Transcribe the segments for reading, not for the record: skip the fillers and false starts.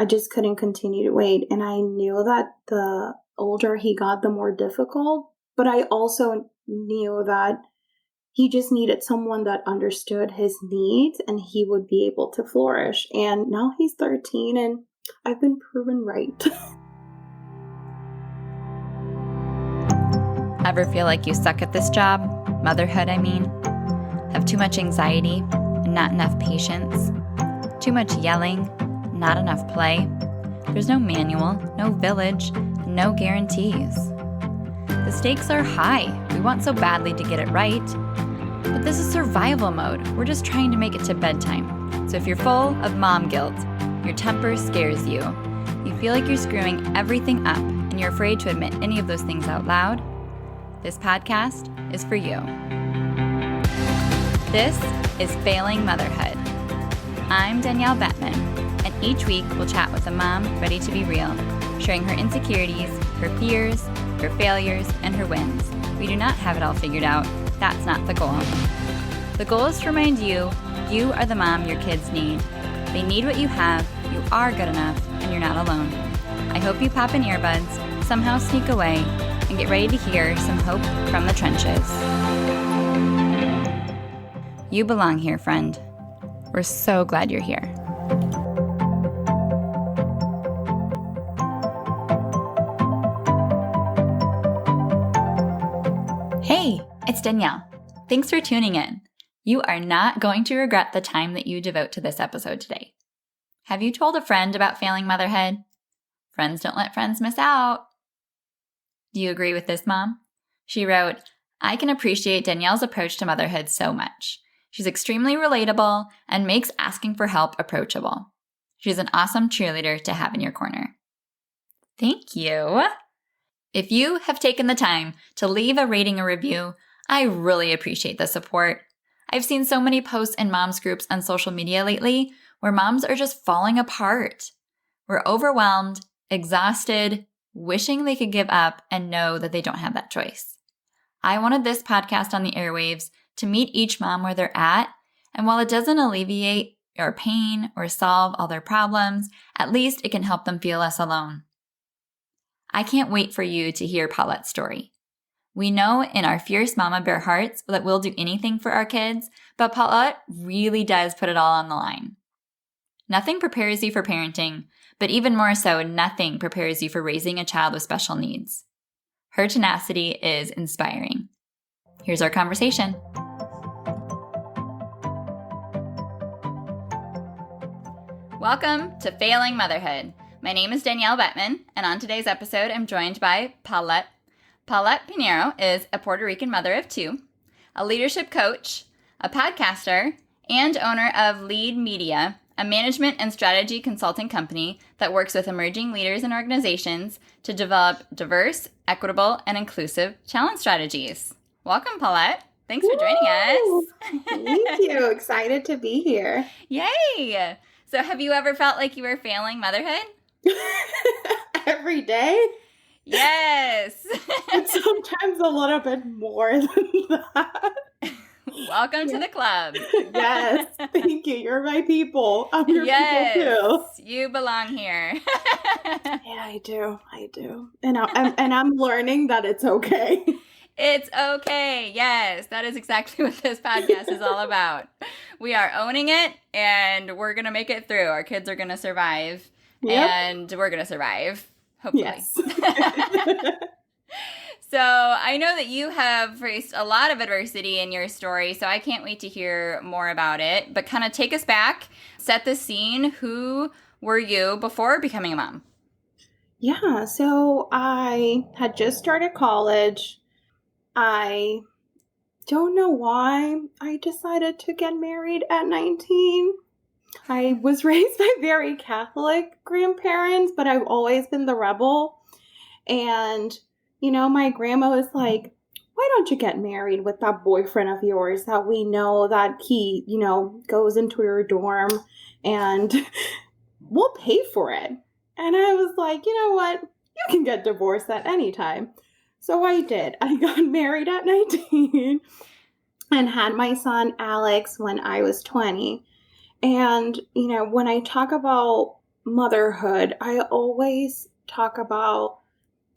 I just couldn't continue to wait. And I knew that the older he got, the more difficult. But I also knew that he just needed someone that understood his needs and he would be able to flourish. And now he's 13 and I've been proven right. Ever feel like you suck at this job? Motherhood, I mean. Have too much anxiety and not enough patience? Too much yelling, not enough play? There's no manual, no village, and no guarantees. The stakes are high. We want so badly to get it right. But this is survival mode. We're just trying to make it to bedtime. So if you're full of mom guilt, your temper scares you, you feel like you're screwing everything up, and you're afraid to admit any of those things out loud, this podcast is for you. This is Failing Motherhood. I'm Danielle Bettman, and each week we'll chat with a mom ready to be real, sharing her insecurities, her fears, her failures, and her wins. We do not have it all figured out. That's not the goal. The goal is to remind you, you are the mom your kids need. They need what you have, you are good enough, and you're not alone. I hope you pop in earbuds, somehow sneak away, and get ready to hear some hope from the trenches. You belong here, friend. We're so glad you're here. Hey, it's Danielle. Thanks for tuning in. You are not going to regret the time that you devote to this episode today. Have you told a friend about failing motherhood? Friends don't let friends miss out. Do you agree with this mom? She wrote, I can appreciate Danielle's approach to motherhood so much. She's extremely relatable and makes asking for help approachable. She's an awesome cheerleader to have in your corner. Thank you. If you have taken the time to leave a rating or review, I really appreciate the support. I've seen so many posts in moms groups on social media lately where moms are just falling apart. We're overwhelmed, exhausted, wishing they could give up and know that they don't have that choice. I wanted this podcast on the airwaves to meet each mom where they're at, and while it doesn't alleviate or pain or solve all their problems, at least it can help them feel less alone. I can't wait for you to hear Paulette's story. We know in our fierce mama bear hearts that we'll do anything for our kids, but Paulette really does put it all on the line. Nothing prepares you for parenting, but even more so, nothing prepares you for raising a child with special needs. Her tenacity is inspiring. Here's our conversation. Welcome to Failing Motherhood. My name is Danielle Bettman, and on today's episode, I'm joined by Paulette. Paulette Pinero is a Puerto Rican mother of two, a leadership coach, a podcaster, and owner of Lead Media, a management and strategy consulting company that works with emerging leaders and organizations to develop diverse, equitable, and inclusive challenge strategies. Welcome, Paulette. Thanks for joining us. Thank you. Excited to be here. Yay! So have you ever felt like you were failing motherhood? Every day? Yes. But sometimes a little bit more than that. Welcome to the club. Yes. Thank you. You're my people. I'm your people too. You belong here. Yeah, I do. And I'm learning that it's okay. It's okay. Yes, that is exactly what this podcast is all about. We are owning it, and we're going to make it through. Our kids are going to survive, and we're going to survive, hopefully. Yes. So I know that you have faced a lot of adversity in your story, so I can't wait to hear more about it. But kind of take us back, set the scene. Who were you before becoming a mom? Yeah, so I had just started college. I don't know why I decided to get married at 19. I was raised by very Catholic grandparents, but I've always been the rebel. And, you know, my grandma was like, why don't you get married with that boyfriend of yours that we know that he, you know, goes into your dorm and we'll pay for it. And I was like, you know what? You can get divorced at any time. So I did. I got married at 19 and had my son Alex when I was 20. And, you know, when I talk about motherhood, I always talk about,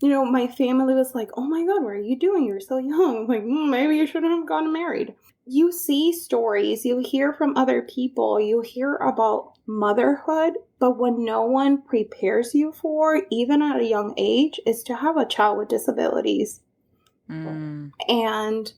my family was like, oh my God, what are you doing? You're so young. Like, maybe you shouldn't have gotten married. You see stories, you hear from other people, you hear about motherhood, but what no one prepares you for, even at a young age, is to have a child with disabilities. And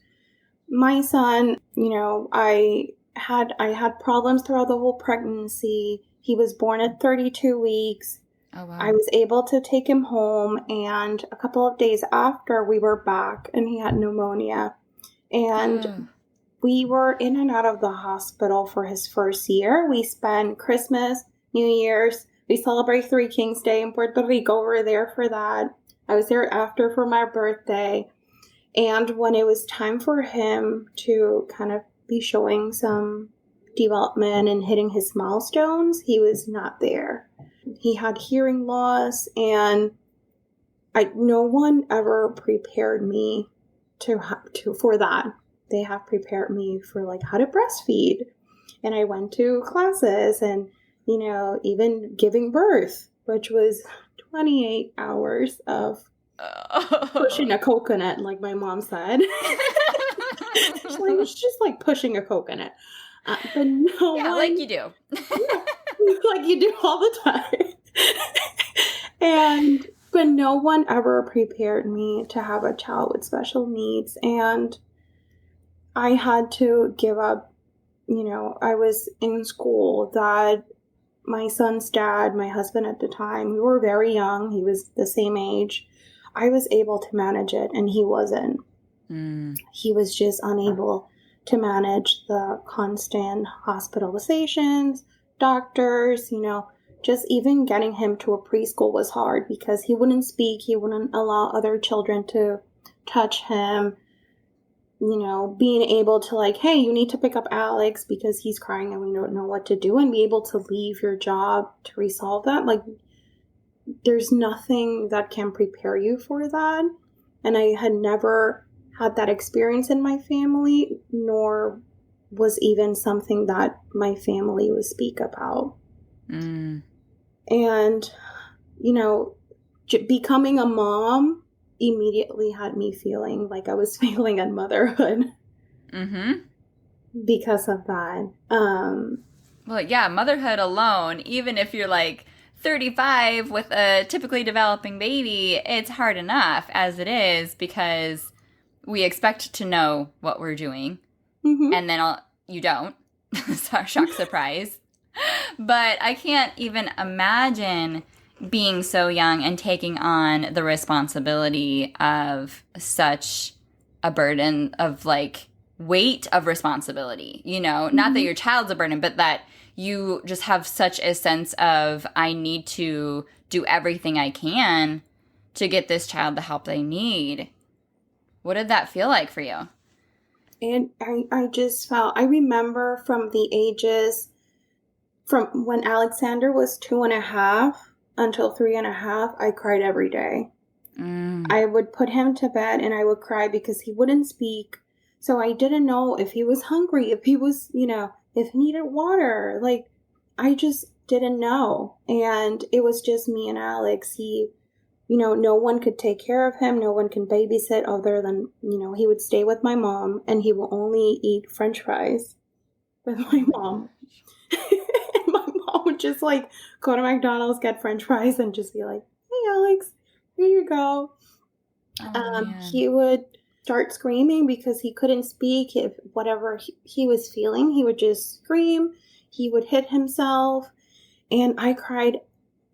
my son, I had problems throughout the whole pregnancy. He was born at 32 weeks. Oh, wow. I was able to take him home, and a couple of days after, we were back, and he had pneumonia. And we were in and out of the hospital for his first year. We spent Christmas, New Year's. We celebrate Three Kings Day in Puerto Rico. We were there for that. I was there after for my birthday. And when it was time for him to kind of be showing some development and hitting his milestones, he was not there. He had hearing loss, and no one ever prepared me for that. They have prepared me for like how to breastfeed, and I went to classes, and even giving birth, which was 28 hours of pushing a coconut, like my mom said. It's just like pushing a coconut. But no one, like you do. like you do all the time. But no one ever prepared me to have a child with special needs. And I had to give up, I was in school that my son's dad, my husband at the time, we were very young. He was the same age. I was able to manage it, and he wasn't. He was just unable to manage the constant hospitalizations, doctors, just even getting him to a preschool was hard because he wouldn't speak. He wouldn't allow other children to touch him. Being able to like, hey, you need to pick up Alex because he's crying and we don't know what to do, and be able to leave your job to resolve that. Like, there's nothing that can prepare you for that. And I had never had that experience in my family, nor was even something that my family would speak about. And, becoming a mom immediately had me feeling like I was failing at motherhood because of that. Well, yeah, motherhood alone, even if you're like 35 with a typically developing baby, it's hard enough as it is because we expect to know what we're doing, and then you don't. Shock, surprise. But I can't even imagine being so young and taking on the responsibility of such a burden of like weight of responsibility, not that your child's a burden, but that you just have such a sense of, I need to do everything I can to get this child the help they need. What did that feel like for you? And I just felt, I remember from the ages, from when Alexander was 2.5 until 3.5, I cried every day. I would put him to bed and I would cry because he wouldn't speak. So I didn't know if he was hungry, if he was, if he needed water. Like, I just didn't know. And it was just me and Alex. No one could take care of him. No one can babysit other than, he would stay with my mom, and he will only eat French fries with my mom. And my mom would just like go to McDonald's, get French fries, and just be like, hey, Alex, here you go. He would start screaming because he couldn't speak. If whatever he was feeling, he would just scream. He would hit himself. And I cried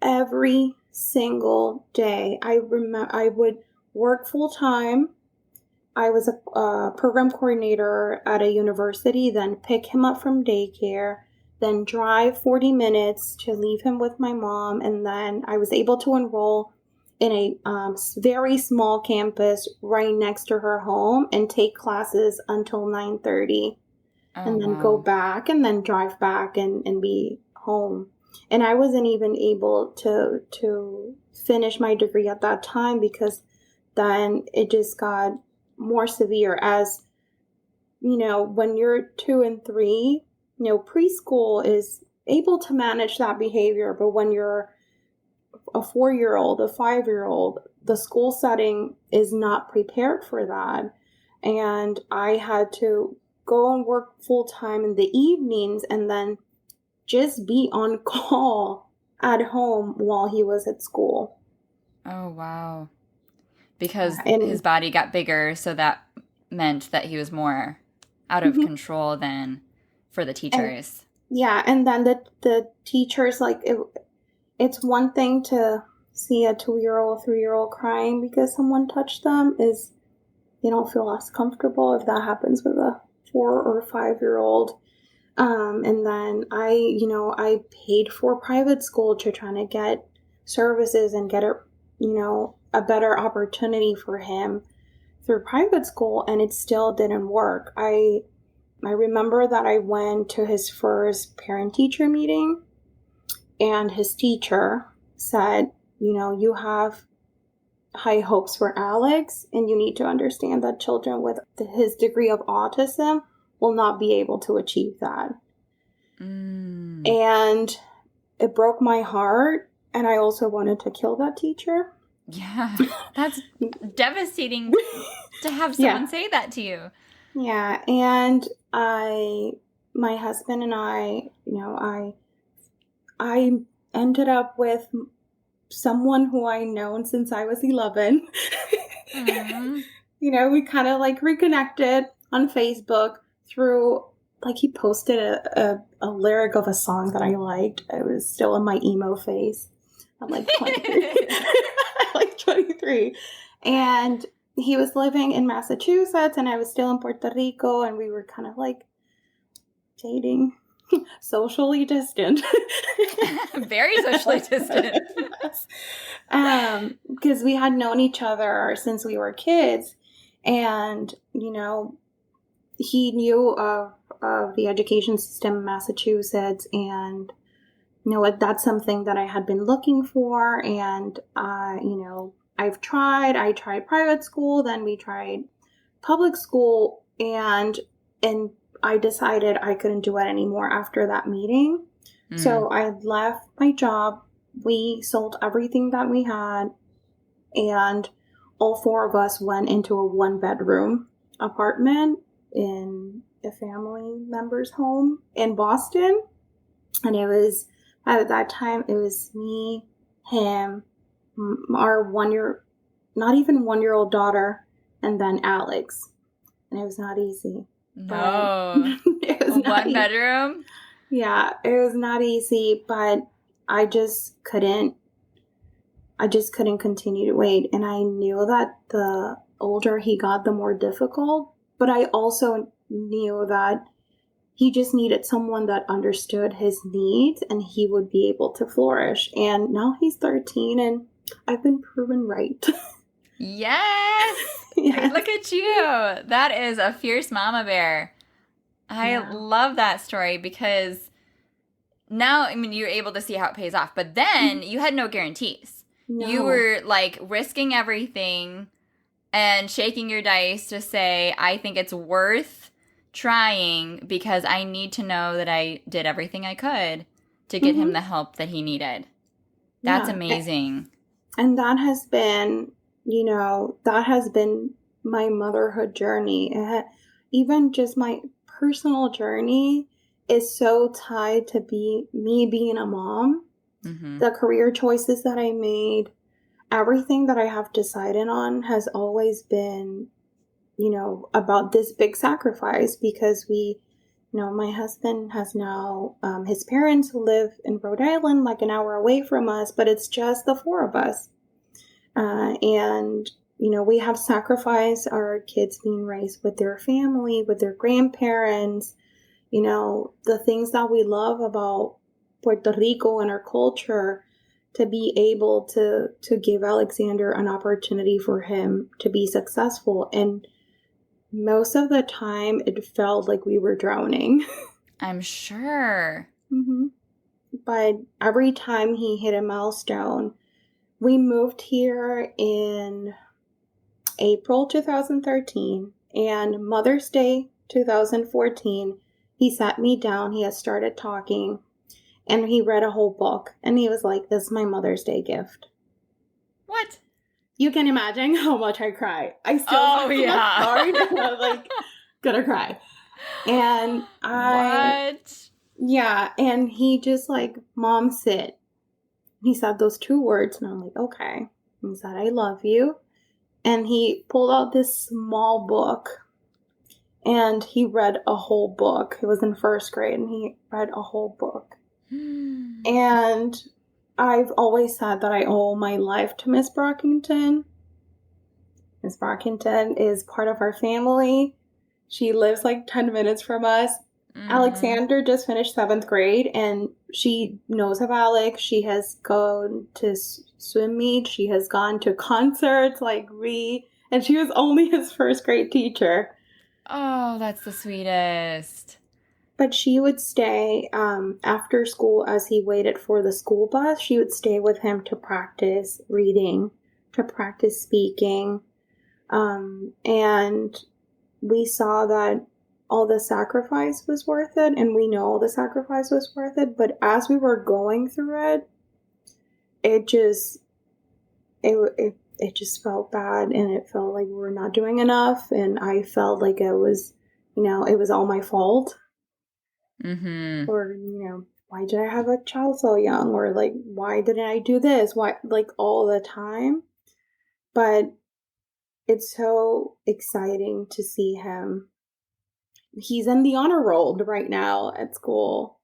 every single day. I would work full time. I was a program coordinator at a university, then pick him up from daycare, then drive 40 minutes to leave him with my mom. And then I was able to enroll in a very small campus right next to her home and take classes until 9:30, and then go back and then drive back and be home. And I wasn't even able to finish my degree at that time because then it just got more severe. As when you're 2 and 3, preschool is able to manage that behavior. But when you're a 4-year-old, a 5-year-old, the school setting is not prepared for that. And I had to go and work full time in the evenings and then just be on call at home while he was at school. Oh, wow. Because And his body got bigger, so that meant that he was more out of control than for the teachers. And then the teachers, like, it's one thing to see a 2-year-old, 3-year-old crying because someone touched them, is they don't feel as comfortable if that happens with a 4 or 5-year-old. And then I paid for private school to try to get services and get a better opportunity for him through private school, and it still didn't work. I remember that I went to his first parent-teacher meeting, and his teacher said, you have high hopes for Alex, and you need to understand that children with his degree of autism will not be able to achieve that. And it broke my heart, and I also wanted to kill that teacher. Yeah, that's devastating to have someone say that to you. Yeah, and my husband and I ended up with someone who I known since I was 11. We kind of like reconnected on Facebook through, like, he posted a lyric of a song that I liked. I was still in my emo phase. I'm like 23. Like 23. And he was living in Massachusetts and I was still in Puerto Rico, and we were kind of like dating, socially distant. Very socially distant. Because we had known each other since we were kids, and he knew of the education system in Massachusetts, and that's something that I had been looking for. And I tried private school, then we tried public school, and I decided I couldn't do it anymore after that meeting. So I left my job. We sold everything that we had, and all 4 of us went into a 1-bedroom apartment in a family member's home in Boston. And it was, at that time, it was me, him, our not even 1-year-old daughter, and then Alex. And it was not easy. No. It was not 1 bedroom? Yeah, it was not easy, but I just couldn't continue to wait. And I knew that the older he got, the more difficult. But I also knew that he just needed someone that understood his needs, and he would be able to flourish. And now he's 13, and I've been proven right. Yes! Yes. Look at you. That is a fierce mama bear. I love that story, because now, I mean, you're able to see how it pays off. But then you had no guarantees. No. You were like risking everything and shaking your dice to say, I think it's worth trying because I need to know that I did everything I could to get him the help that he needed. That's amazing. And that has been, my motherhood journey. Even just my personal journey is so tied to me being a mom. The career choices that I made, everything that I have decided on has always been, about this big sacrifice, because my husband has now, his parents live in Rhode Island, like an hour away from us, but it's just the 4 of us. And we have sacrificed our kids being raised with their family, with their grandparents, the things that we love about Puerto Rico and our culture, to be able to give Alexander an opportunity for him to be successful. And most of the time it felt like we were drowning. I'm sure. But every time he hit a milestone, we moved here in April 2013, and Mother's Day 2014, he sat me down, he had started talking, And he read a whole book. And he was like, this is my Mother's Day gift. What? You can imagine how much I cry. I still yeah. sorry. I'm like, gonna cry. And What? Yeah. And he just like, Mom, sit. He said those 2 words. And I'm like, okay. And he said, I love you. And he pulled out this small book. And he read a whole book. He was in 1st grade and he read a whole book. And I've always said that I owe my life to Miss Brockington. Miss Brockington is part of our family. She lives like 10 minutes from us. Alexander just finished 7th grade and she knows of Alex. She has gone to swim meet. She has gone to concerts and she was only his 1st grade teacher. Oh, that's the sweetest. But she would stay after school as he waited for the school bus. She would stay with him to practice reading, to practice speaking. And we saw that all the sacrifice was worth it. And we know all the sacrifice was worth it. But as we were going through it, it just felt bad. And it felt like we were not doing enough. And I felt like it was all my fault. Or, why did I have a child so young? Or like, why didn't I do this? Why, like all the time. But it's so exciting to see him. He's in the honor roll right now at school.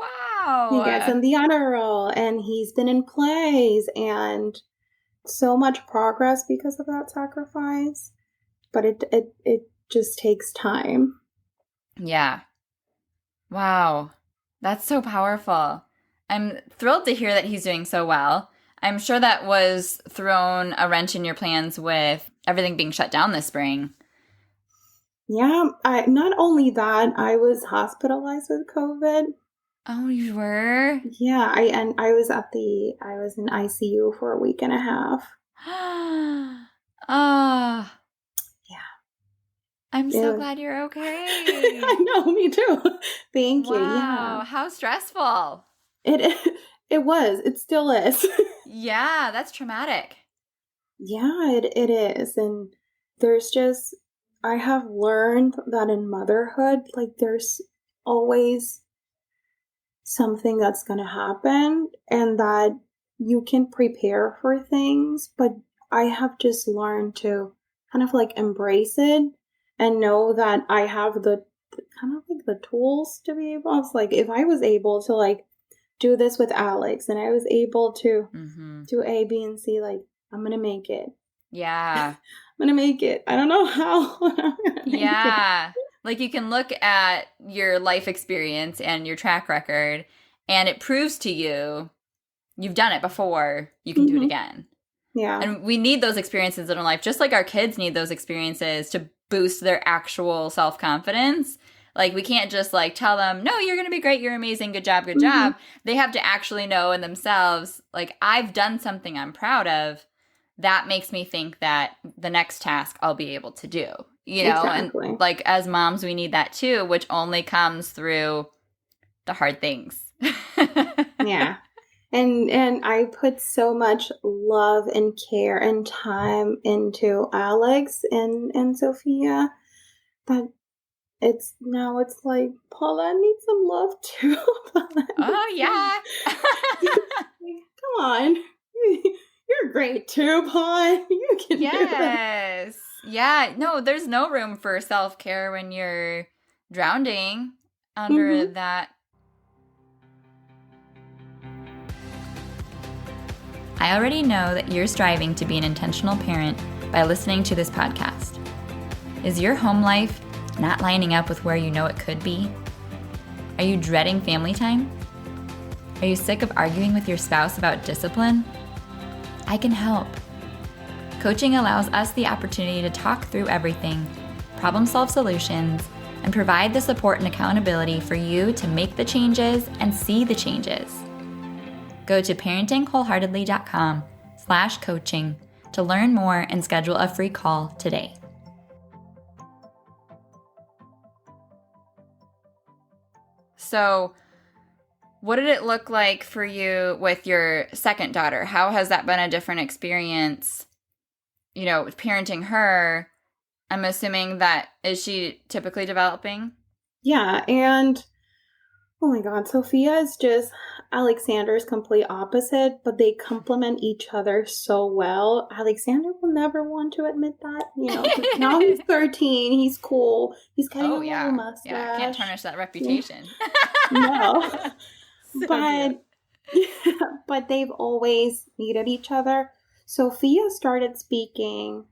Wow. He gets in the honor roll and he's been in plays and so much progress because of that sacrifice. But it just takes time. Yeah. Wow. That's so powerful. I'm thrilled to hear that he's doing so well. I'm sure that was thrown a wrench in your plans with everything being shut down this spring. Yeah, not only that, I was hospitalized with COVID. Oh, you were? Yeah, I was in ICU for a week and a half. Oh. Yeah. I'm so glad you're okay. I know, me too. Thank you. Wow, Yeah. how stressful. It was. It still is. Yeah, that's traumatic. Yeah, it is. And I have learned that in motherhood, like there's always something that's going to happen and that you can prepare for things, but I have just learned to kind of like embrace it and know that I have the kind of like the tools to be able. I was like, if I was able to like do this with Alex and I was able to do A, B, and C, like I'm going to make it. Yeah. I'm going to make it. I don't know how. Yeah. Like you can look at your life experience and your track record and it proves to you you've done it before, you can do it again. Yeah. And we need those experiences in our life, just like our kids need those experiences to boost their actual self-confidence. Like we can't just like tell them, no, you're going to be great. You're amazing. Good job. Good job. They have to actually know in themselves, like I've done something I'm proud of. That makes me think that the next task I'll be able to do, Exactly. And like as moms, we need that too, which only comes through the hard things. Yeah. And I put so much love and care and time into Alex and Sophia that it's like, Paulette needs some love too. Oh, yeah. Come on. You're great too, Paul. You can do Yes. Yeah. No, there's no room for self-care when you're drowning under that. I already know that you're striving to be an intentional parent by listening to this podcast. Is your home life not lining up with where you know it could be? Are you dreading family time? Are you sick of arguing with your spouse about discipline? I can help. Coaching allows us the opportunity to talk through everything, problem-solve solutions, and provide the support and accountability for you to make the changes and see the changes. Go to parentingwholeheartedly.com/coaching to learn more and schedule a free call today. So What did it look like for you with your second daughter? How has that been a different experience, parenting her? I'm assuming is she typically developing? Yeah, and oh my God, Sophia is just Alexander's complete opposite, but they complement each other so well. Alexander will never want to admit that, 'cause now he's 13, he's cool, he's getting a little mustache. Yeah, can't tarnish that reputation. No, So but but they've always needed each other. Sophia started speaking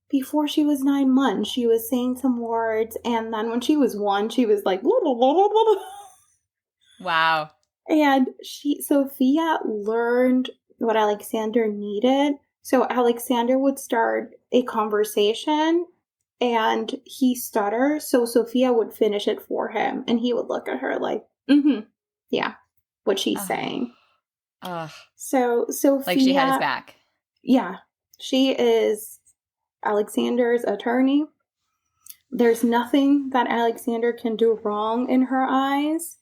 before she was 9 months. She was saying some words, and then when she was 1, she was like, blah, blah, blah, blah, blah. Wow. And Sophia learned what Alexander needed. So Alexander would start a conversation and he stutters. So Sophia would finish it for him and he would look at her like, yeah, what she's saying. So Sophia, like she had his back. Yeah. She is Alexander's attorney. There's nothing that Alexander can do wrong in her eyes.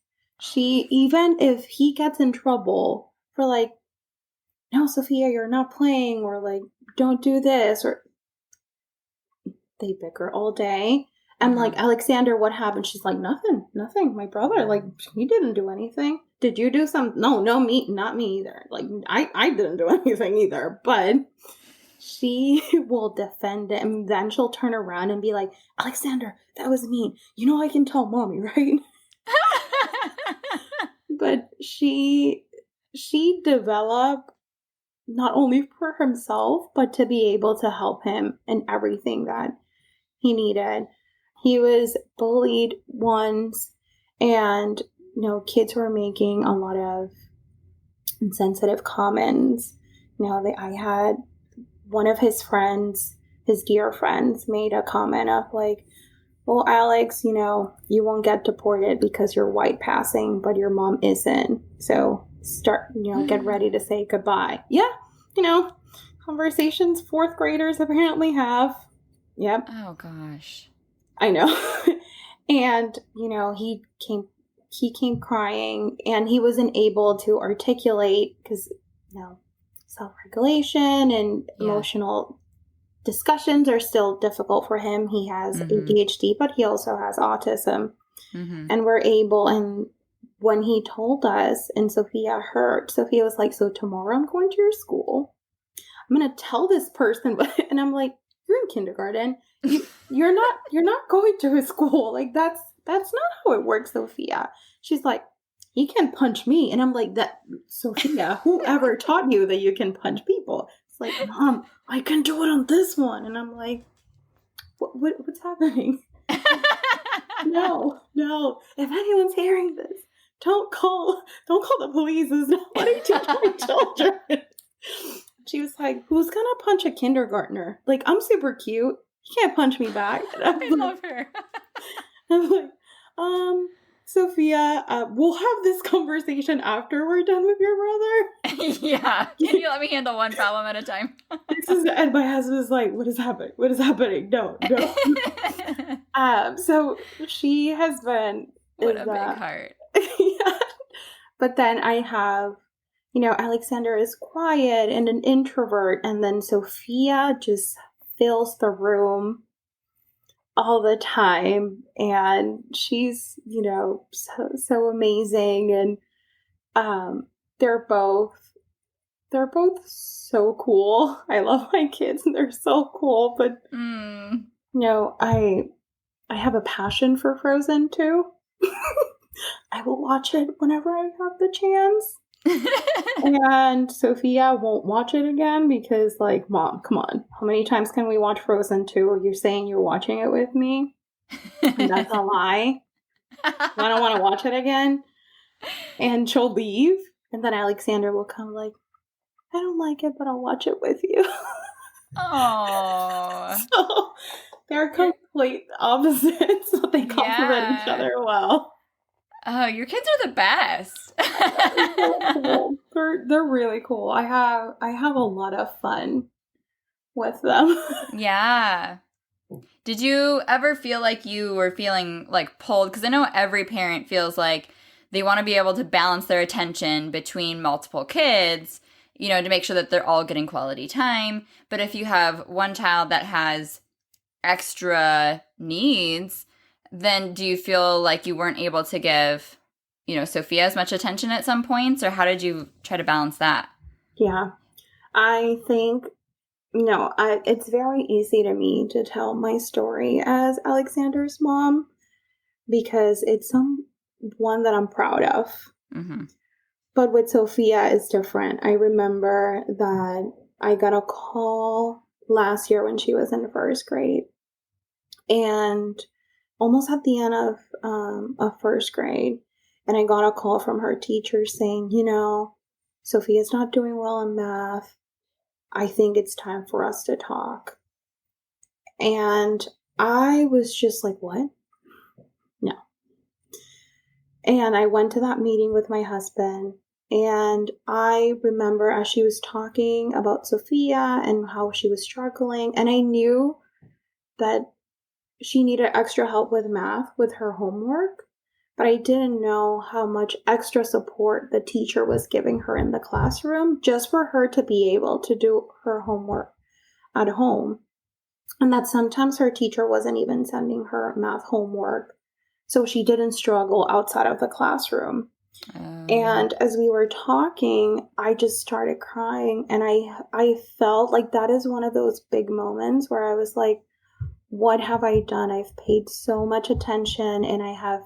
Even if he gets in trouble for like, no, Sophia, you're not playing, or like, don't do this, or they bicker all day. And like, Alexander, what happened? She's like, nothing. My brother, like, he didn't do anything. Did you do something? No, not me either. Like, I didn't do anything either. But she will defend it, and then she'll turn around and be like, Alexander, that was mean. I can tell mommy, right? But she developed not only for himself, but to be able to help him in everything that he needed. He was bullied once, and kids were making a lot of insensitive comments. I had one of his friends, his dear friends, made a comment of like, well, Alex, you won't get deported because you're white passing, but your mom isn't. So get ready to say goodbye. Yeah. Conversations 4th graders apparently have. Yep. Oh gosh. I know. And, he came crying and he wasn't able to articulate because, self-regulation and emotional discussions are still difficult for him. He has ADHD, but he also has autism. And and when he told us and Sophia heard, Sophia was like, so tomorrow I'm going to your school. I'm going to tell this person, and I'm like, you're in kindergarten. You're not going to his school. Like, that's not how it works, Sophia. She's like, he can punch me. And I'm like, that Sophia, whoever taught you that you can punch people? It's like, Mom, I can do it on this one. And I'm like, what's happening? No. If anyone's hearing this, don't call the police. It's not what I teach my children. She was like, who's gonna punch a kindergartner? Like, I'm super cute. You can't punch me back. I love her. I'm like, Sophia, we'll have this conversation after we're done with your brother. Yeah. Can you let me handle one problem at a time? And my husband was like, what is happening? No. So she has been... What a big heart. Yeah. But then I have, Alexander is quiet and an introvert, and then Sophia just fills the room all the time, and she's so amazing, and they're both so cool. I love my kids and they're so cool, but I have a passion for Frozen too. I will watch it whenever I have the chance. And Sophia won't watch it again because, like, Mom, come on. How many times can we watch Frozen 2? You're saying you're watching it with me? And that's a lie. I don't want to watch it again. And she'll leave. And then Alexander will come like, I don't like it, but I'll watch it with you. Aww. So they're complete opposites, but they complement each other well. Oh, your kids are the best. They're so cool. They're really cool. I have a lot of fun with them. Yeah. Did you ever feel like you were feeling like pulled? Because I know every parent feels like they want to be able to balance their attention between multiple kids, you know, to make sure that they're all getting quality time. But if you have one child that has extra needs, then do you feel like you weren't able to give, you know, Sophia as much attention at some points, or how did you try to balance that? Yeah, I think, it's very easy to me to tell my story as Alexander's mom because it's one that I'm proud of. Mm-hmm. But with Sophia, it's different. I remember that I got a call last year when she was in first grade, and almost at the end of first grade, and I got a call from her teacher saying, Sophia's not doing well in math. I think it's time for us to talk. And I was just like, what? No. And I went to that meeting with my husband, and I remember as she was talking about Sophia and how she was struggling, and I knew that she needed extra help with math with her homework, but I didn't know how much extra support the teacher was giving her in the classroom just for her to be able to do her homework at home. And that sometimes her teacher wasn't even sending her math homework, so she didn't struggle outside of the classroom. And as we were talking, I just started crying, and I felt like that is one of those big moments where I was like, what have I done? I've paid so much attention, and I have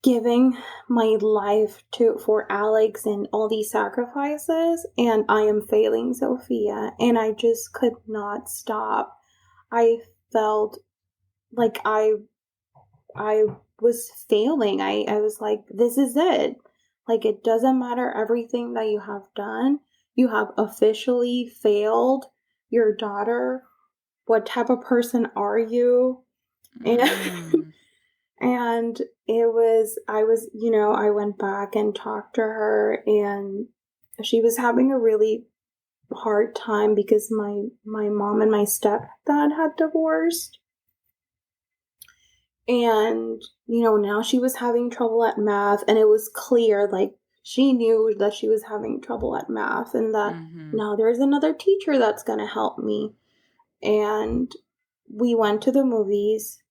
given my life for Alex and all these sacrifices, and I am failing Sophia, and I just could not stop. I felt like I was failing. I was like, this is it. Like, it doesn't matter everything that you have done. You have officially failed your daughter. What type of person are you? And and I went back and talked to her, and she was having a really hard time because my mom and my stepdad had divorced. And, now she was having trouble at math, and it was clear, like, she knew that she was having trouble at math, and that now there's another teacher that's going to help me. And we went to the movies,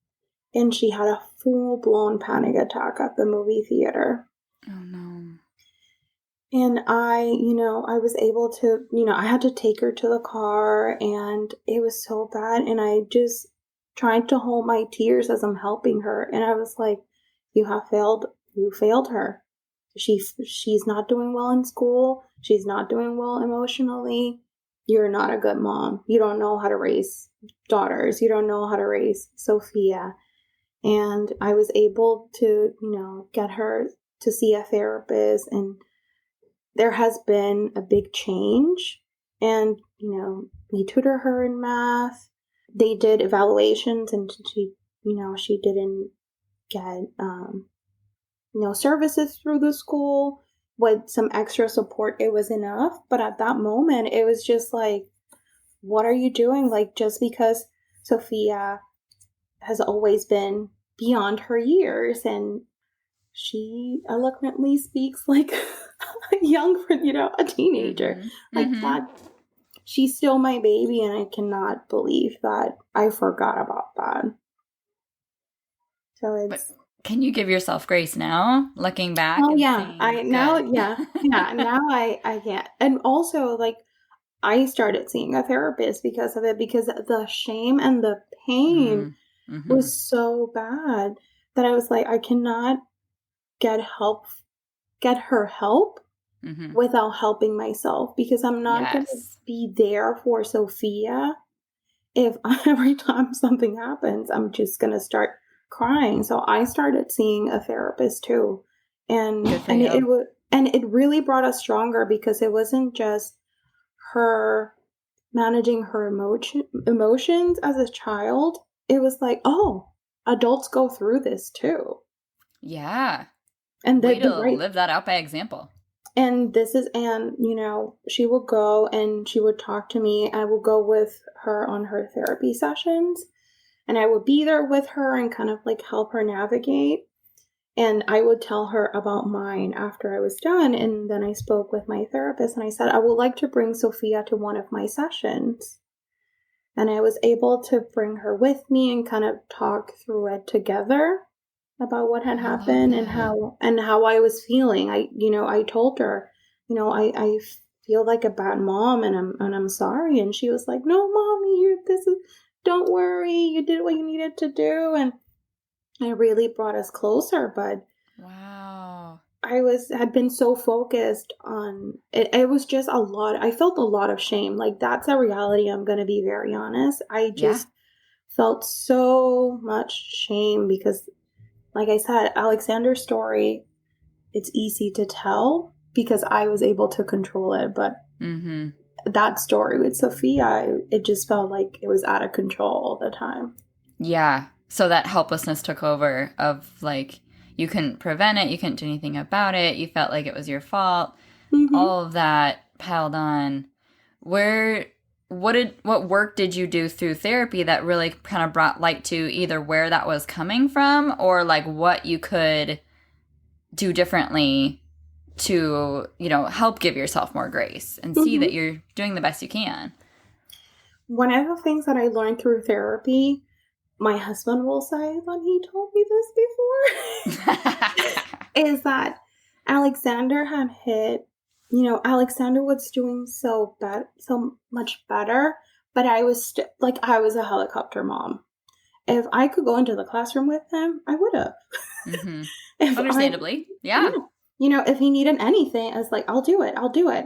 and she had a full-blown panic attack at the movie theater. Oh, no. And I was able to, I had to take her to the car, and it was so bad, and I just tried to hold my tears as I'm helping her, and I was like, you failed her. She's not doing well in school. She's not doing well emotionally. You're not a good mom. You don't know how to raise daughters. You don't know how to raise Sophia. And I was able to, get her to see a therapist, and there has been a big change. And, we tutor her in math. They did evaluations, and she didn't get, services through the school. With some extra support, it was enough. But at that moment, it was just like, what are you doing? Like, just because Sophia has always been beyond her years, and she eloquently speaks like a a teenager. That. She's still my baby, and I cannot believe that I forgot about that. So it's... But can you give yourself grace now, looking back? Oh, and yeah. saying, Now I get. And also, like, I started seeing a therapist because of it, because the shame and the pain was so bad that I was like, I cannot get her help without helping myself, because I'm not going to be there for Sophia if every time something happens, I'm just going to start crying. So I started seeing a therapist too. And it really brought us stronger, because it wasn't just her managing her emotions as a child. It was like, oh, adults go through this too. Yeah. And way to live that out by example. And she would go and she would talk to me. I would go with her on her therapy sessions, and I would be there with her and kind of like help her navigate. And I would tell her about mine after I was done. And then I spoke with my therapist and I said, I would like to bring Sophia to one of my sessions. And I was able to bring her with me and kind of talk through it together about what had happened and how I was feeling. I told her, I feel like a bad mom and I'm sorry. And she was like, no, mommy, don't worry. You did what you needed to do. And it really brought us closer. But wow. I had been so focused on it. It was just a lot. I felt a lot of shame. Like, that's a reality. I'm going to be very honest. I just felt so much shame because, like I said, Alexander's story, it's easy to tell because I was able to control it. But that story with Sophia, it just felt like it was out of control all the time. Yeah. So that helplessness took over of like, you couldn't prevent it. You couldn't do anything about it. You felt like it was your fault. All of that piled on. What work did you do through therapy that really kind of brought light to either where that was coming from or like what you could do differently to, help give yourself more grace and see that you're doing the best you can? One of the things that I learned through therapy, my husband will say when he told me this before, is that Alexander had hit, Alexander was doing so much better, but I was I was a helicopter mom. If I could go into the classroom with him, I would have. Understandably. Yeah. If he needed anything, I was like, I'll do it.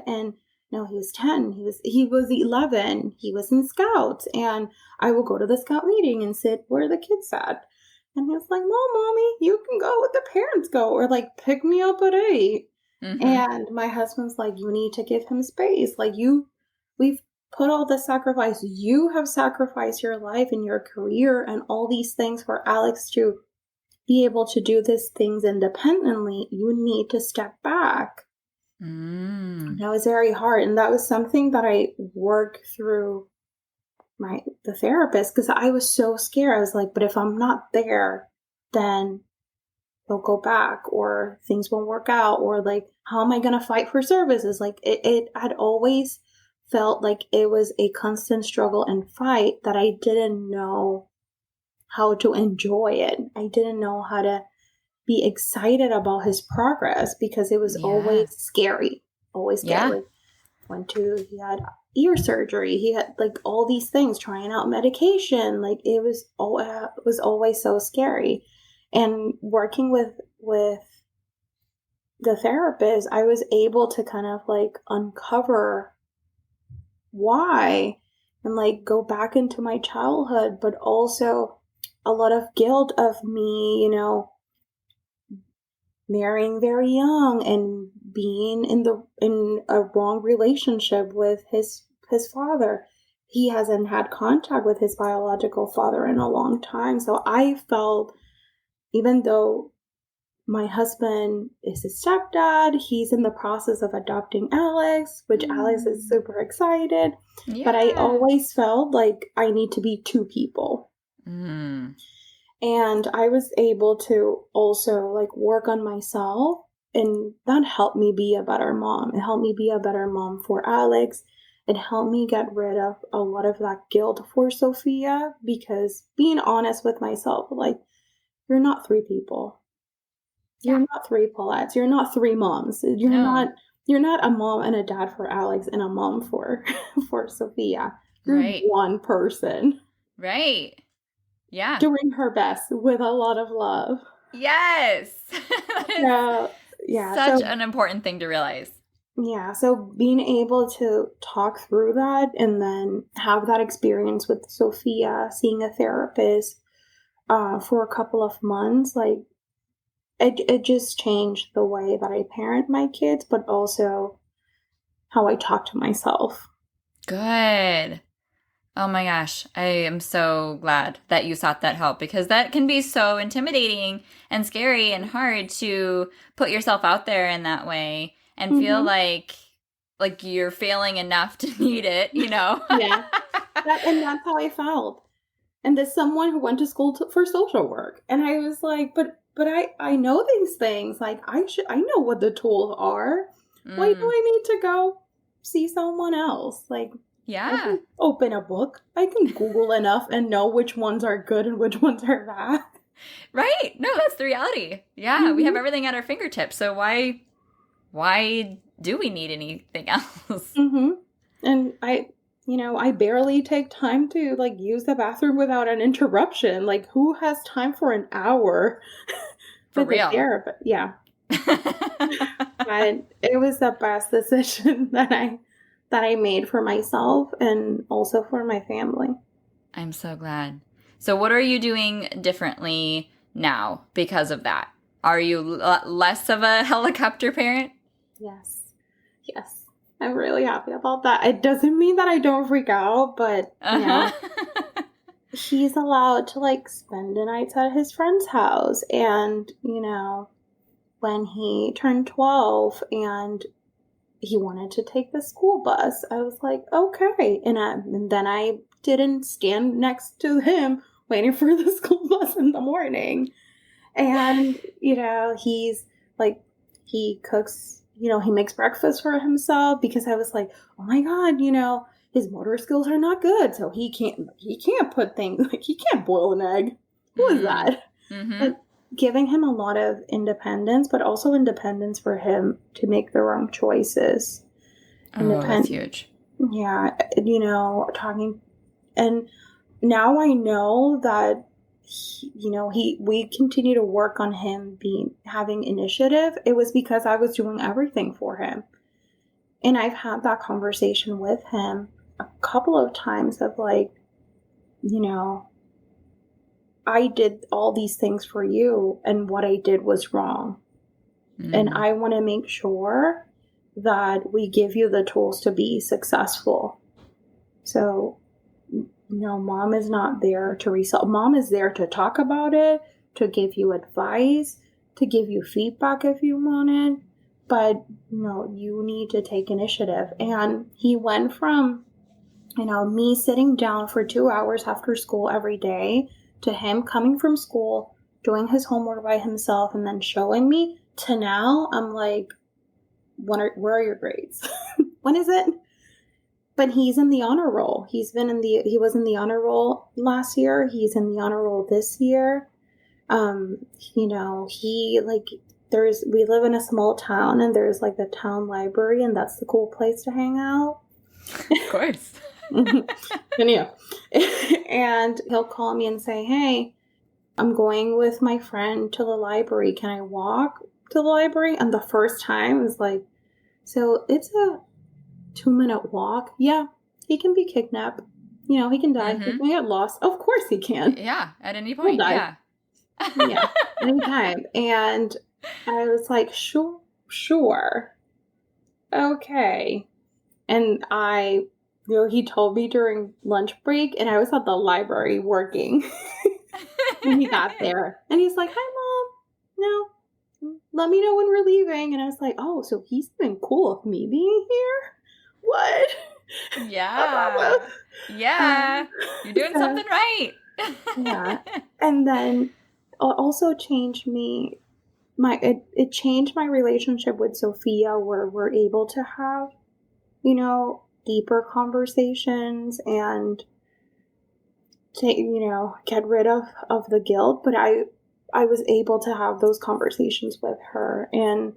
And no, he was 10. He was 11. He was in Scouts. And I will go to the Scout meeting and sit where the kids sat. And he was like, no, mommy, you can go with the parents go. Or like, pick me up at 8. And my husband's like, you need to give him space. Like, we've put all the sacrifice. You have sacrificed your life and your career and all these things for Alex to be able to do these things independently. You need to step back. That was very hard. And that was something that I worked through the therapist because I was so scared. I was like, but if I'm not there, then they'll go back or things won't work out. Or like, how am I going to fight for services? Like it had always felt like it was a constant struggle and fight that I didn't know how to enjoy it. I didn't know how to be excited about his progress because it was always scary. Always scary. He had ear surgery. He had like all these things, trying out medication. Like it was always so scary. And working with the therapist, I was able to kind of like uncover why and like go back into my childhood, but also a lot of guilt of me, marrying very young and being in a wrong relationship with his father. He hasn't had contact with his biological father in a long time. So I felt, even though my husband is his stepdad, he's in the process of adopting Alex, which Alex is super excited. But I always felt like I need to be two people. And I was able to also like work on myself, and that helped me be a better mom. It helped me be a better mom for Alex. It helped me get rid of a lot of that guilt for Sophia, because being honest with myself, like, you're not three people. You're not three Paulettes. You're not three moms. You're not a mom and a dad for Alex and a mom for Sophia. You're one person. Right. Yeah. Doing her best with a lot of love. Yes. Such an important thing to realize. Yeah. So being able to talk through that and then have that experience with Sophia, seeing a therapist for a couple of months, like it just changed the way that I parent my kids, but also how I talk to myself. Good. Oh my gosh, I am so glad that you sought that help, because that can be so intimidating and scary and hard to put yourself out there in that way and feel like you're failing enough to need it, Yeah. And that's how I felt. And there's someone who went to school for social work. And I was like, but but I know these things. Like, I know what the tools are. Why do I need to go see someone else? Like, I Yeah. can open a book. I can Google enough and know which ones are good and which ones are bad. Right. No, that's the reality. Yeah, we have everything at our fingertips. So why do we need anything else? And I barely take time to like use the bathroom without an interruption. Like, who has time for an hour For with a real. therapist? Yeah. But it was the best decision that I made for myself and also for my family. I'm so glad. So what are you doing differently now because of that? Are you less of a helicopter parent? Yes. Yes. I'm really happy about that. It doesn't mean that I don't freak out, but he's allowed to like spend the nights at his friend's house. And, when he turned 12 and he wanted to take the school bus, I was like, okay. And then I didn't stand next to him waiting for the school bus in the morning. And, he's like, he cooks, he makes breakfast for himself, because I was like, oh my God, his motor skills are not good. So he can't put things, like, he can't boil an egg. Who is that? But giving him a lot of independence, but also independence for him to make the wrong choices. Oh, that's huge. Yeah. Talking, and now I know that we continue to work on him having initiative. It was because I was doing everything for him. And I've had that conversation with him a couple of times of like, I did all these things for you and what I did was wrong. And I want to make sure that we give you the tools to be successful. So, mom is not there to resolve. Mom is there to talk about it, to give you advice, to give you feedback if you want it. But, you need to take initiative. And he went from, me sitting down for 2 hours after school every day to him coming from school, doing his homework by himself, and then showing me, to now I'm like, where are your grades? When is it? But he's in the honor roll. He was in the honor roll last year. He's in the honor roll this year. We live in a small town, and there's like the town library, and that's the cool place to hang out. Of course. And he'll call me and say, hey, I'm going with my friend to the library. Can I walk to the library? And the first time is like, so it's a 2-minute walk. Yeah, he can be kidnapped. He can die. He can get lost. Of course he can. Yeah, at any point. Yeah. Yeah, anytime. And I was like, sure. Okay. And he told me during lunch break, and I was at the library working when he got there. And he's like, hi, Mom. No, let me know when we're leaving. And I was like, oh, so he's been cool with me being here? What? Yeah. Yeah. You're doing something right. Yeah. And then also changed me. It changed my relationship with Sophia, where we're able to have, deeper conversations and get rid of the guilt. But I was able to have those conversations with her. And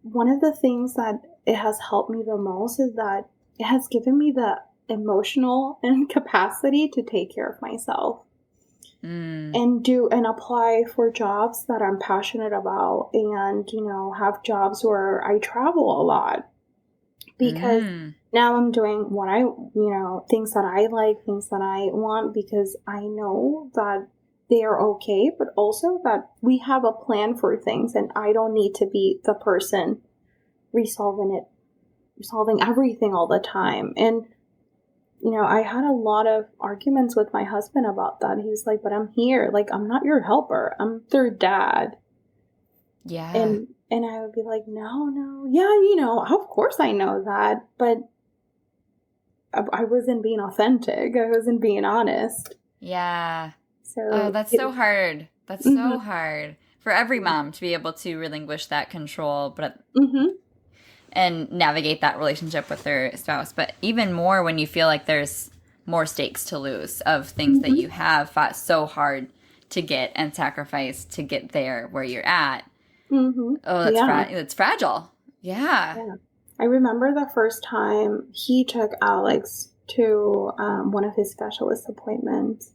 one of the things that it has helped me the most is that it has given me the emotional and capacity to take care of myself and apply for jobs that I'm passionate about, and, have jobs where I travel a lot, because now I'm doing what things that I like, things that I want, because I know that they are okay, but also that we have a plan for things, and I don't need to be the person resolving everything all the time. And I had a lot of arguments with my husband about that. He was like, but I'm here. Like, I'm not your helper. I'm their dad. Yeah. And I would be like, no. Yeah, of course I know that. But I wasn't being authentic. I wasn't being honest. Yeah. So that's so hard. That's Mm-hmm. so hard for every mom to be able to relinquish that control, but Mm-hmm. and navigate that relationship with their spouse. But even more when you feel like there's more stakes to lose of things that Mm-hmm. you have fought so hard to get and sacrifice to get there where you're at. Mm-hmm. Oh, Yeah. it's fragile. Yeah. Yeah. I remember the first time he took Alex to one of his specialist appointments.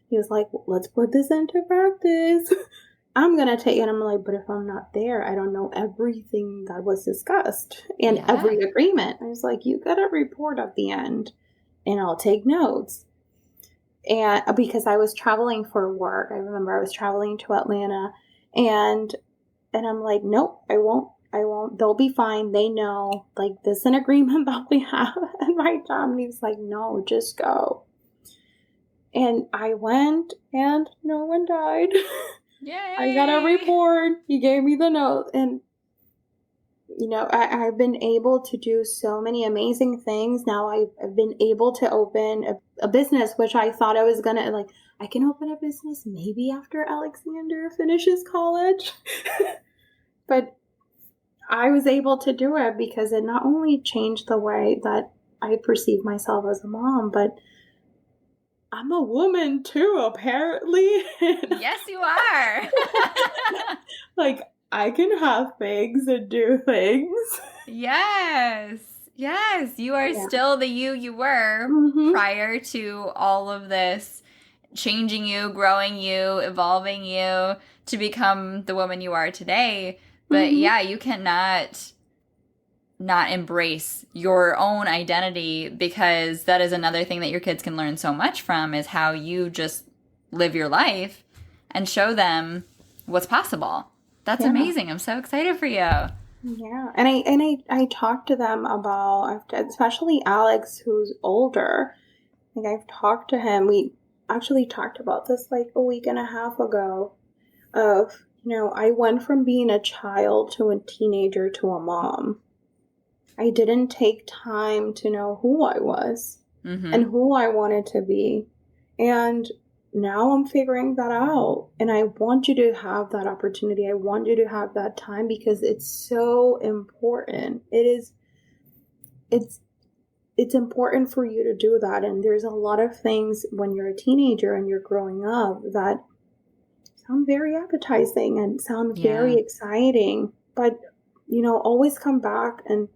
He was like, let's put this into practice. I'm going to take it. And I'm like, but if I'm not there, I don't know everything that was discussed and Yeah. every agreement. I was like, you got a report at the end and I'll take notes. And because I was traveling for work, I remember I was traveling to Atlanta and I'm like, nope, I won't. They'll be fine. They know, like, this is an agreement that we have. And my family's like, no, just go. And I went and no one died. Yay! I got a report. He gave me the note. And, you know, I've been able to do so many amazing things. Now I've been able to open a business, which I thought I was going to, like, I can open a business maybe after Alexander finishes college. But I was able to do it because it not only changed the way that I perceive myself as a mom, but I'm a woman too, apparently. Yes, you are. Like, I can have things and do things. Yes. Yes. You are still the you were prior to all of this changing you, growing you, evolving you to become the woman you are today. But yeah, you cannot not embrace your own identity, because that is another thing that your kids can learn so much from, is how you just live your life and show them what's possible. That's amazing. I'm so excited for you. Yeah. And I talked to them about, especially Alex, who's older. Like, I've talked to him. We actually talked about this like a week and a half ago of, you know, I went from being a child to a teenager to a mom. I didn't take time to know who I was and who I wanted to be. And now I'm figuring that out. And I want you to have that opportunity. I want you to have that time because it's so important. It's important for you to do that. And there's a lot of things when you're a teenager and you're growing up that sound very appetizing and sound very exciting. But, you know, always come back and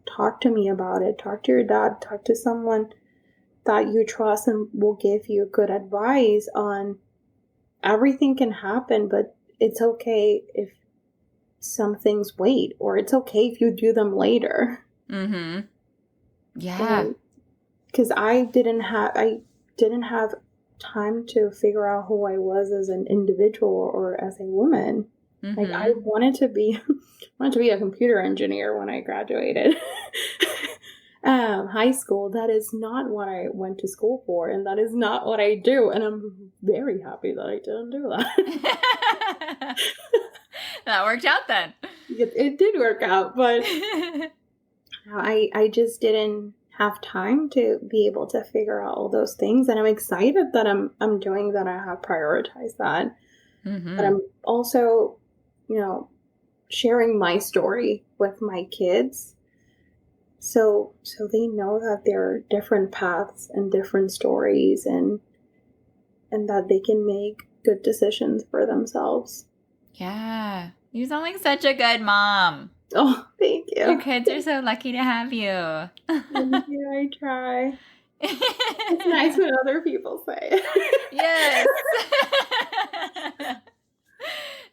talk to me about it. Talk to your dad. Talk to someone that you trust and will give you good advice on everything can happen, but it's okay if some things wait, or it's okay if you do them later. Yeah. Because I didn't have time to figure out who I was as an individual or as a woman. Like, I wanted to be a computer engineer when I graduated high school. That is not what I went to school for, and that is not what I do. And I'm very happy that I didn't do that. That worked out then. It did work out, but I just didn't have time to be able to figure out all those things. And I'm excited that I'm doing that. I have prioritized that. But I'm also, you know, sharing my story with my kids. So they know that there are different paths and different stories and that they can make good decisions for themselves. Yeah. You sound like such a good mom. Oh, thank you. Your kids are so lucky to have you. Thank you. I try. It's nice when other people say it. Yes.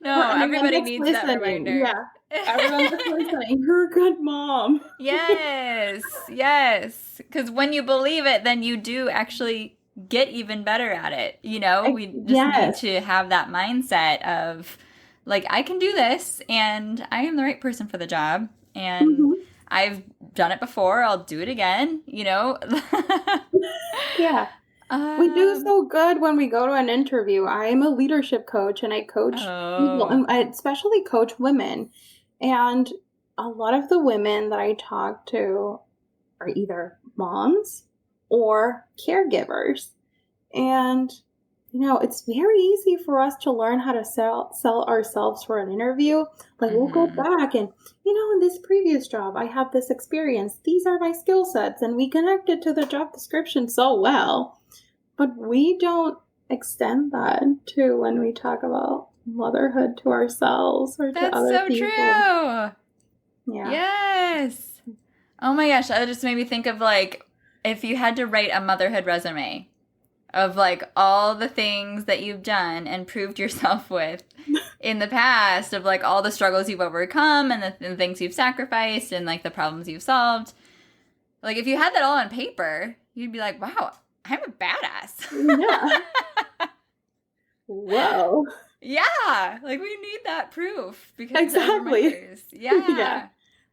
No, everybody needs that reminder. Yeah. Everyone's listening. You're a good mom. Yes. Yes. Because when you believe it, then you do actually get even better at it. You know, we just need to have that mindset of, like, I can do this and I am the right person for the job. And I've done it before. I'll do it again, you know? Yeah. We do so good when we go to an interview. I am a leadership coach and I coach people, and I especially coach women. And a lot of the women that I talk to are either moms or caregivers. And, it's very easy for us to learn how to sell ourselves for an interview. Like we'll go back and, in this previous job, I have this experience. These are my skill sets. And we connected to the job description so well. But we don't extend that to when we talk about motherhood to ourselves or to other people. That's so true. Yeah. Yes. Oh my gosh. That just made me think of like, if you had to write a motherhood resume of like all the things that you've done and proved yourself with in the past, of like all the struggles you've overcome and the things you've sacrificed and like the problems you've solved. Like if you had that all on paper, you'd be like, wow, I'm a badass. Yeah. Whoa. Yeah. Like we need that proof because exactly. Yeah.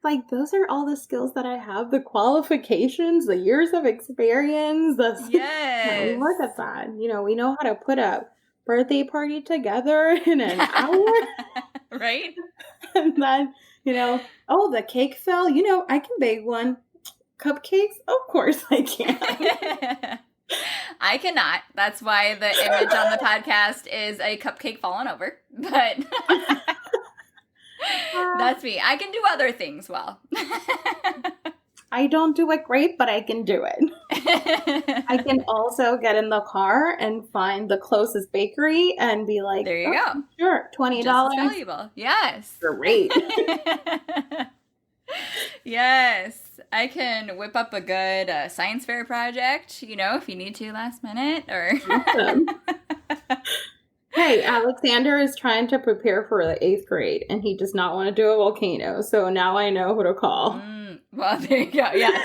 Like, those are all the skills that I have, the qualifications, the years of experience. Yes. Look at that. We know how to put a birthday party together in an hour. Right? And then, the cake fell. I can bake one. Cupcakes? Of course I can. I cannot. That's why the image on the podcast is a cupcake falling over. But... that's me. I can do other things well. I don't do it great, but I can do it. I can also get in the car and find the closest bakery and be like, there you go. Sure, $20. Just as valuable. Yes. Great. Yes. I can whip up a good science fair project, if you need to last minute or... Awesome. Hey, Alexander is trying to prepare for the 8th grade, and he does not want to do a volcano, so now I know who to call. Well, there you go, yes.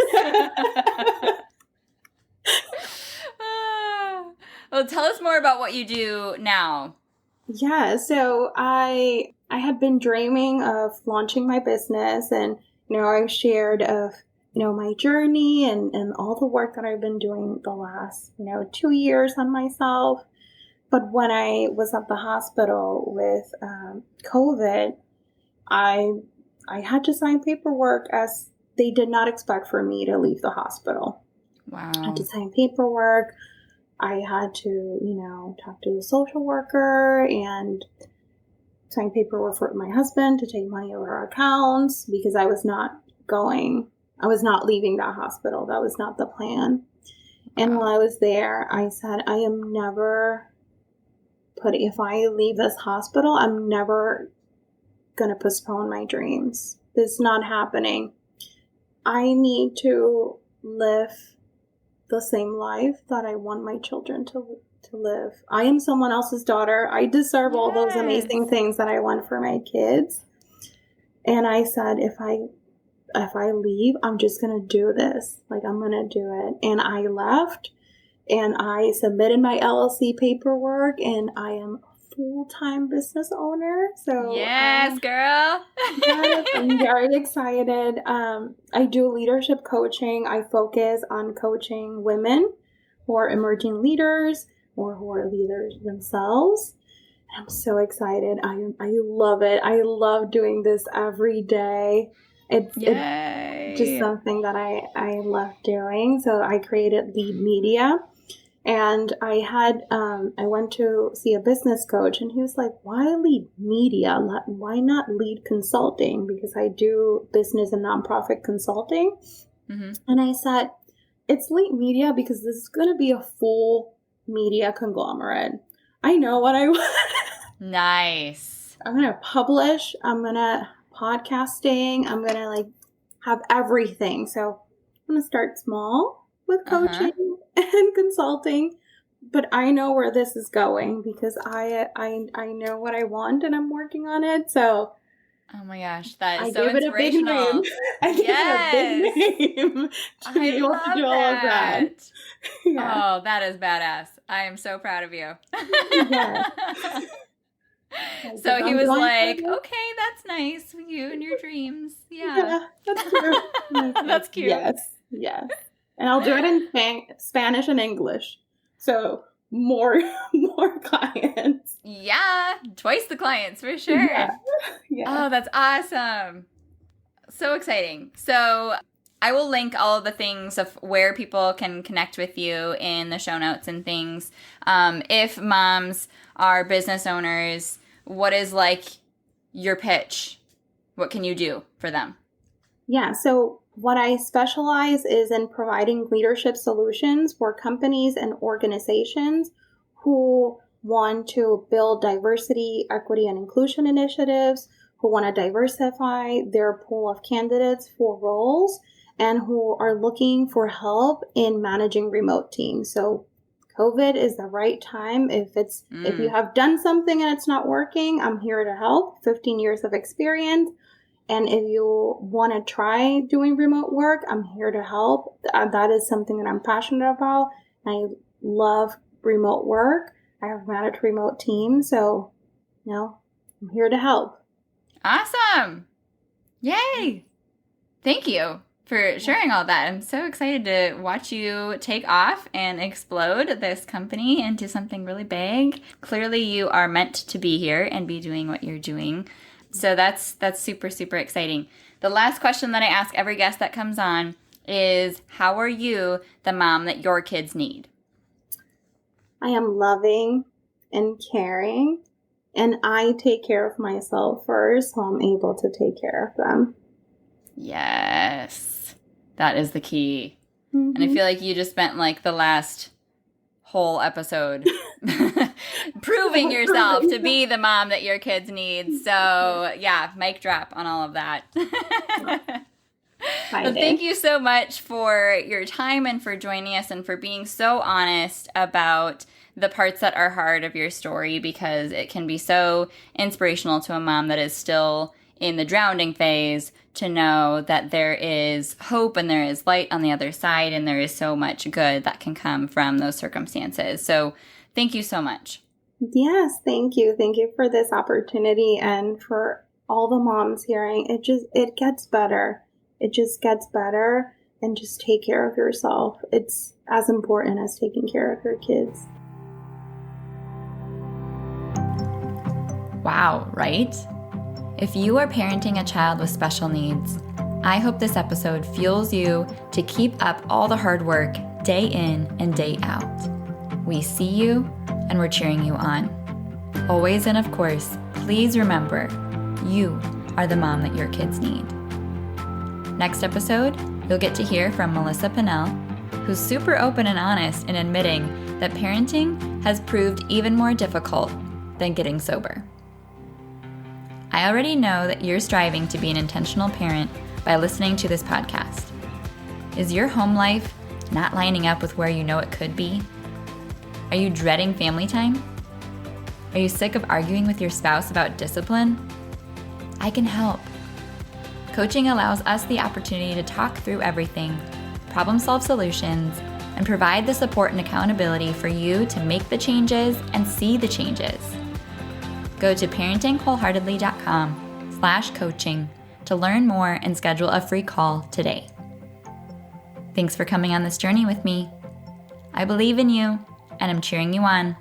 Well, tell us more about what you do now. Yeah, so I had been dreaming of launching my business, and, I've shared of, my journey and all the work that I've been doing the last, 2 years on myself. But when I was at the hospital with COVID, I had to sign paperwork as they did not expect for me to leave the hospital. Wow. I had to sign paperwork. I had to, talk to the social worker and sign paperwork for my husband to take money over our accounts because I was not leaving that hospital. That was not the plan. And while I was there, I said, I am never... But if I leave this hospital, I'm never going to postpone my dreams. This is not happening. I need to live the same life that I want my children to live. I am someone else's daughter. I deserve all those amazing things that I want for my kids. And I said, if I leave, I'm just going to do this. Like, I'm going to do it. And I left. And I submitted my LLC paperwork, and I am a full-time business owner. So yes, girl. Yes, I'm very excited. I do leadership coaching. I focus on coaching women who are emerging leaders or who are leaders themselves. I'm so excited. I love it. I love doing this every day. It's just something that I love doing. So I created Lead Media. And I went to see a business coach, and he was like, why lead media? Why not lead consulting? Because I do business and nonprofit consulting. Mm-hmm. And I said, it's lead media because this is going to be a full media conglomerate. I know what I want. Nice. I'm going to publish. I'm going to podcasting. I'm going to have everything. So I'm going to start small with coaching. And consulting, but I know where this is going because I know what I want and I'm working on it. So, oh my gosh, that is so inspirational. I give it a big name to be able to do all of that. Yeah. Oh, that is badass! I am so proud of you. Yeah. So he was like, "Okay, that's nice, you and your dreams. Yeah, that's cute. That's cute. Yes. And I'll do it in Spanish and English. So more clients. Yeah. Twice the clients for sure. Yeah. Oh, that's awesome. So exciting. So I will link all of the things of where people can connect with you in the show notes and things. If moms are business owners, what is like your pitch? What can you do for them? Yeah, so what I specialize is in providing leadership solutions for companies and organizations who want to build diversity, equity, and inclusion initiatives, who want to diversify their pool of candidates for roles, and who are looking for help in managing remote teams. So COVID is the right time. If you have done something and it's not working, I'm here to help. 15 years of experience. And if you want to try doing remote work, I'm here to help. That is something that I'm passionate about. I love remote work. I have managed remote teams. So, I'm here to help. Awesome. Yay. Thank you for sharing all that. I'm so excited to watch you take off and explode this company into something really big. Clearly, you are meant to be here and be doing what you're doing. So that's super, super exciting. The last question that I ask every guest that comes on is, how are you the mom that your kids need? I am loving and caring, and I take care of myself first, so I'm able to take care of them. Yes, that is the key. Mm-hmm. And I feel like you just spent like the last whole episode proving yourself to be the mom that your kids need. So yeah, mic drop on all of that. Well, thank you so much for your time and for joining us and for being so honest about the parts that are hard of your story, because it can be so inspirational to a mom that is still in the drowning phase to know that there is hope and there is light on the other side, and there is so much good that can come from those circumstances. So thank you so much. Yes, thank you. Thank you for this opportunity, and for all the moms hearing. It gets better. It just gets better, and just take care of yourself. It's as important as taking care of your kids. Wow, right? If you are parenting a child with special needs, I hope this episode fuels you to keep up all the hard work day in and day out. We see you and we're cheering you on. Always and of course, please remember, you are the mom that your kids need. Next episode, you'll get to hear from Melissa Pinero, who's super open and honest in admitting that parenting has proved even more difficult than getting sober. I already know that you're striving to be an intentional parent by listening to this podcast. Is your home life not lining up with where you know it could be? Are you dreading family time? Are you sick of arguing with your spouse about discipline? I can help. Coaching allows us the opportunity to talk through everything, problem solve solutions, and provide the support and accountability for you to make the changes and see the changes. Go to parentingwholeheartedly.com/coaching to learn more and schedule a free call today. Thanks for coming on this journey with me. I believe in you, and I'm cheering you on.